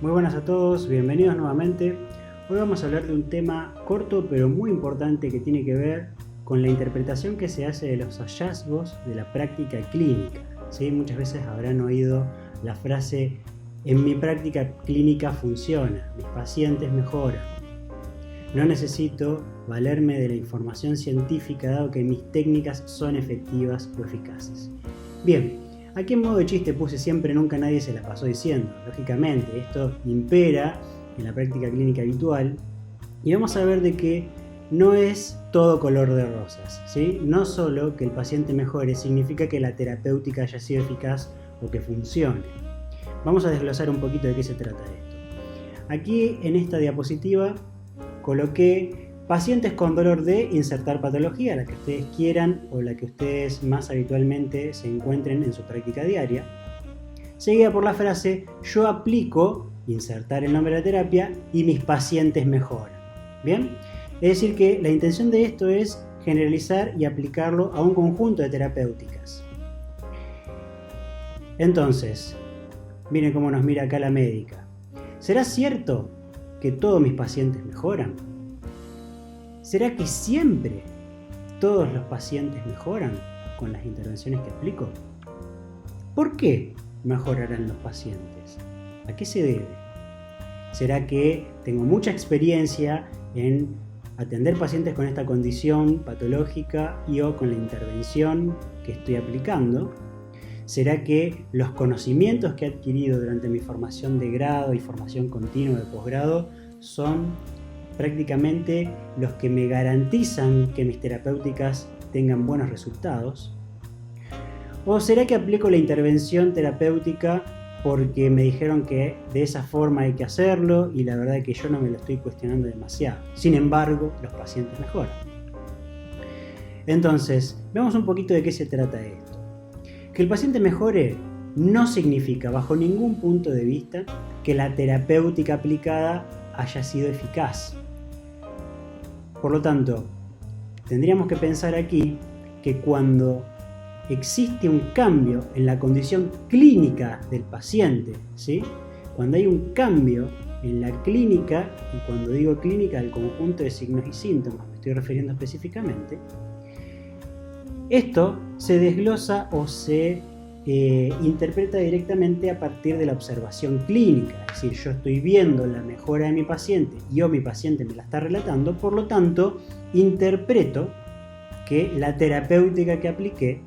Muy buenas a todos, bienvenidos nuevamente. Hoy vamos a hablar de un tema corto pero muy importante que tiene que ver con la interpretación que se hace de los hallazgos de la práctica clínica. ¿Sí? Muchas veces habrán oído la frase: en mi práctica clínica funciona, mis pacientes mejoran. No necesito valerme de la información científica dado que mis técnicas son efectivas o eficaces. Bien, aquí en modo de chiste puse siempre, nunca, nadie se la pasó diciendo. Lógicamente, esto impera en la práctica clínica habitual y vamos a ver de que no es todo color de rosas, ¿sí? No solo que el paciente mejore significa que la terapéutica haya sido eficaz o que funcione. Vamos a desglosar un poquito de qué se trata esto. Aquí en esta diapositiva coloqué pacientes con dolor de insertar patología, la que ustedes quieran o la que ustedes más habitualmente se encuentren en su práctica diaria, seguida por la frase: yo aplico, insertar el nombre de la terapia, y mis pacientes mejoran. ¿Bien? Es decir que la intención de esto es generalizar y aplicarlo a un conjunto de terapéuticas. Entonces, miren cómo nos mira acá la médica. ¿Será cierto que todos mis pacientes mejoran? ¿Será que siempre todos los pacientes mejoran con las intervenciones que aplico? ¿Por qué mejorarán los pacientes? ¿A qué se debe? ¿Será que tengo mucha experiencia en atender pacientes con esta condición patológica y o con la intervención que estoy aplicando? ¿Será que los conocimientos que he adquirido durante mi formación de grado y formación continua de posgrado son prácticamente los que me garantizan que mis terapéuticas tengan buenos resultados? ¿O será que aplico la intervención terapéutica porque me dijeron que de esa forma hay que hacerlo y la verdad es que yo no me lo estoy cuestionando demasiado? Sin embargo, los pacientes mejoran. Entonces, veamos un poquito de qué se trata esto. Que el paciente mejore no significa, bajo ningún punto de vista, que la terapéutica aplicada haya sido eficaz. Por lo tanto, tendríamos que pensar aquí que cuando existe un cambio en la condición clínica del paciente, ¿sí? Cuando hay un cambio en la clínica, y cuando digo clínica, el conjunto de signos y síntomas, me estoy refiriendo específicamente, esto se desglosa o se interpreta directamente a partir de la observación clínica. Es decir, yo estoy viendo la mejora de mi paciente y o mi paciente me la está relatando, por lo tanto, interpreto que la terapéutica que apliqué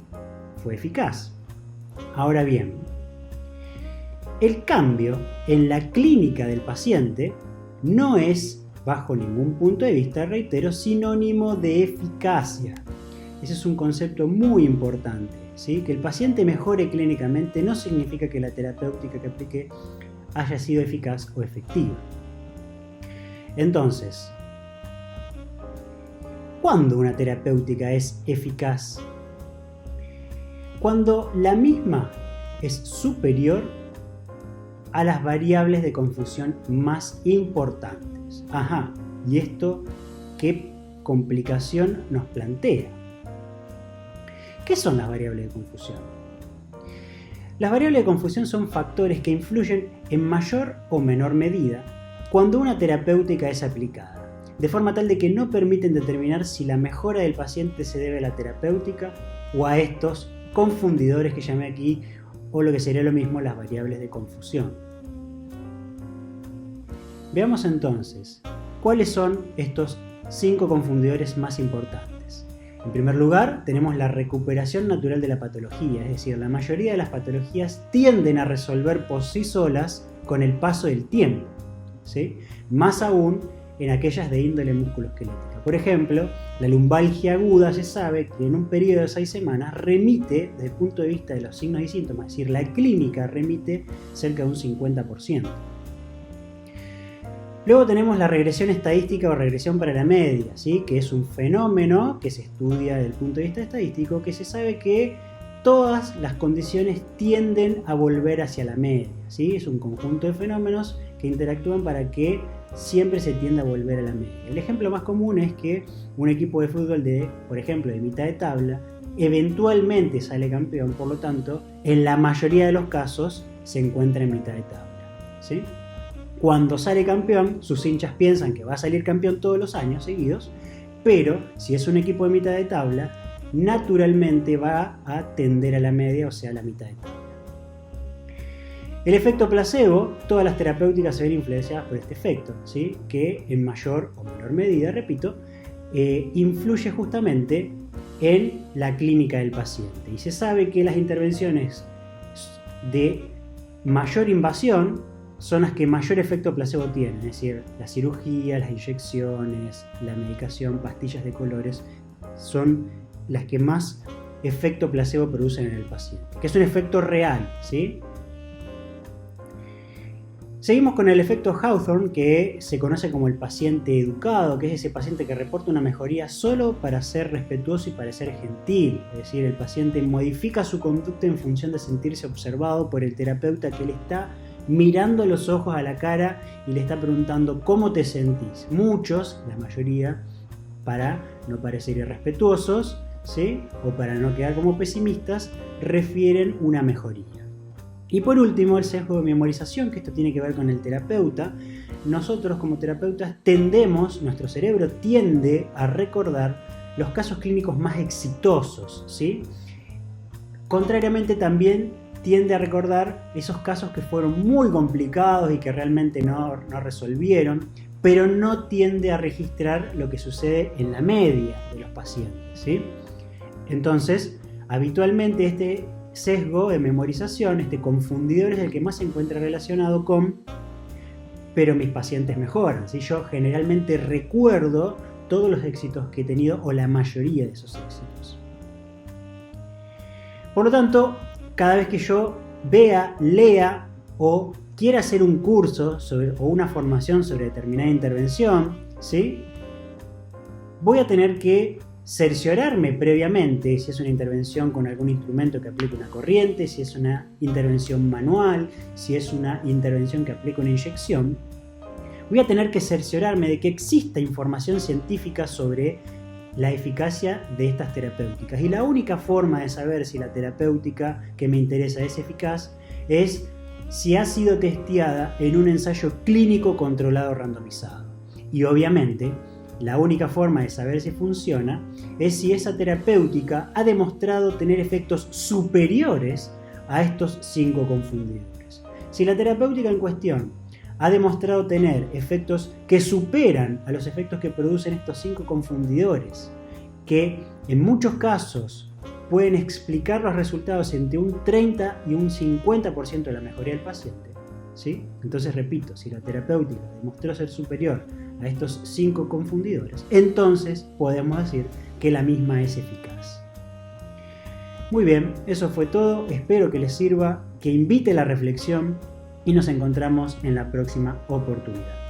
fue eficaz. Ahora bien, el cambio en la clínica del paciente no es, bajo ningún punto de vista, reitero, sinónimo de eficacia. Ese es un concepto muy importante, ¿sí? Que el paciente mejore clínicamente no significa que la terapéutica que aplique haya sido eficaz o efectiva. Entonces, ¿cuándo una terapéutica es eficaz? Cuando la misma es superior a las variables de confusión más importantes. Ajá, ¿y esto qué complicación nos plantea? ¿Qué son las variables de confusión? Las variables de confusión son factores que influyen en mayor o menor medida cuando una terapéutica es aplicada, de forma tal de que no permiten determinar si la mejora del paciente se debe a la terapéutica o a estos confundidores que llamé aquí, o lo que sería lo mismo, las variables de confusión. Veamos entonces cuáles son estos 5 confundidores más importantes. En primer lugar, tenemos la recuperación natural de la patología, es decir, la mayoría de las patologías tienden a resolver por sí solas con el paso del tiempo, ¿sí? Más aún en aquellas de índole musculoesquelética. Por ejemplo, la lumbalgia aguda se sabe que en un periodo de 6 semanas remite, desde el punto de vista de los signos y síntomas, es decir, la clínica remite cerca de un 50%. Luego tenemos la regresión estadística o regresión para la media, ¿sí? Que es un fenómeno que se estudia desde el punto de vista estadístico, que se sabe que todas las condiciones tienden a volver hacia la media, ¿sí? Es un conjunto de fenómenos que interactúan para que siempre se tienda a volver a la media. El ejemplo más común es que un equipo de fútbol por ejemplo, de mitad de tabla, eventualmente sale campeón, por lo tanto, en la mayoría de los casos se encuentra en mitad de tabla, ¿sí? Cuando sale campeón, sus hinchas piensan que va a salir campeón todos los años seguidos, pero si es un equipo de mitad de tabla, naturalmente va a tender a la media, o sea, a la mitad de tabla. El efecto placebo, todas las terapéuticas se ven influenciadas por este efecto, ¿sí? Que en mayor o menor medida, repito, influye justamente en la clínica del paciente. Y se sabe que las intervenciones de mayor invasión son las que mayor efecto placebo tienen, es decir, la cirugía, las inyecciones, la medicación, pastillas de colores, son las que más efecto placebo producen en el paciente, que es un efecto real, ¿sí? Seguimos con el efecto Hawthorne, que se conoce como el paciente educado, que es ese paciente que reporta una mejoría solo para ser respetuoso y parecer gentil. Es decir, el paciente modifica su conducta en función de sentirse observado por el terapeuta, que le está mirando los ojos a la cara y le está preguntando ¿cómo te sentís? Muchos, la mayoría, para no parecer irrespetuosos, ¿sí? O para no quedar como pesimistas, refieren una mejoría. Y por último, el sesgo de memorización, que esto tiene que ver con el terapeuta. Nosotros como terapeutas nuestro cerebro tiende a recordar los casos clínicos más exitosos, ¿sí? Contrariamente también tiende a recordar esos casos que fueron muy complicados y que realmente no resolvieron, pero no tiende a registrar lo que sucede en la media de los pacientes, ¿sí? Entonces, habitualmente este sesgo de memorización, este confundidor, es el que más se encuentra relacionado con pero mis pacientes mejoran, ¿sí? Yo generalmente recuerdo todos los éxitos que he tenido o la mayoría de esos éxitos. Por lo tanto, cada vez que yo vea, lea o quiera hacer un curso o una formación sobre determinada intervención, ¿sí? Voy a tener que cerciorarme previamente si es una intervención con algún instrumento que aplique una corriente, si es una intervención manual, si es una intervención que aplique una inyección. Voy a tener que cerciorarme de que exista información científica sobre la eficacia de estas terapéuticas. Y la única forma de saber si la terapéutica que me interesa es eficaz es si ha sido testeada en un ensayo clínico controlado randomizado. Y obviamente, la única forma de saber si funciona es si esa terapéutica ha demostrado tener efectos superiores a estos 5 confundidores. Si la terapéutica en cuestión ha demostrado tener efectos que superan a los efectos que producen estos 5 confundidores, que en muchos casos pueden explicar los resultados entre un 30 y un 50% de la mejoría del paciente, ¿sí? Entonces repito, si la terapéutica demostró ser superior a estos 5 confundidores, entonces podemos decir que la misma es eficaz. Muy bien, eso fue todo, espero que les sirva, que invite a la reflexión y nos encontramos en la próxima oportunidad.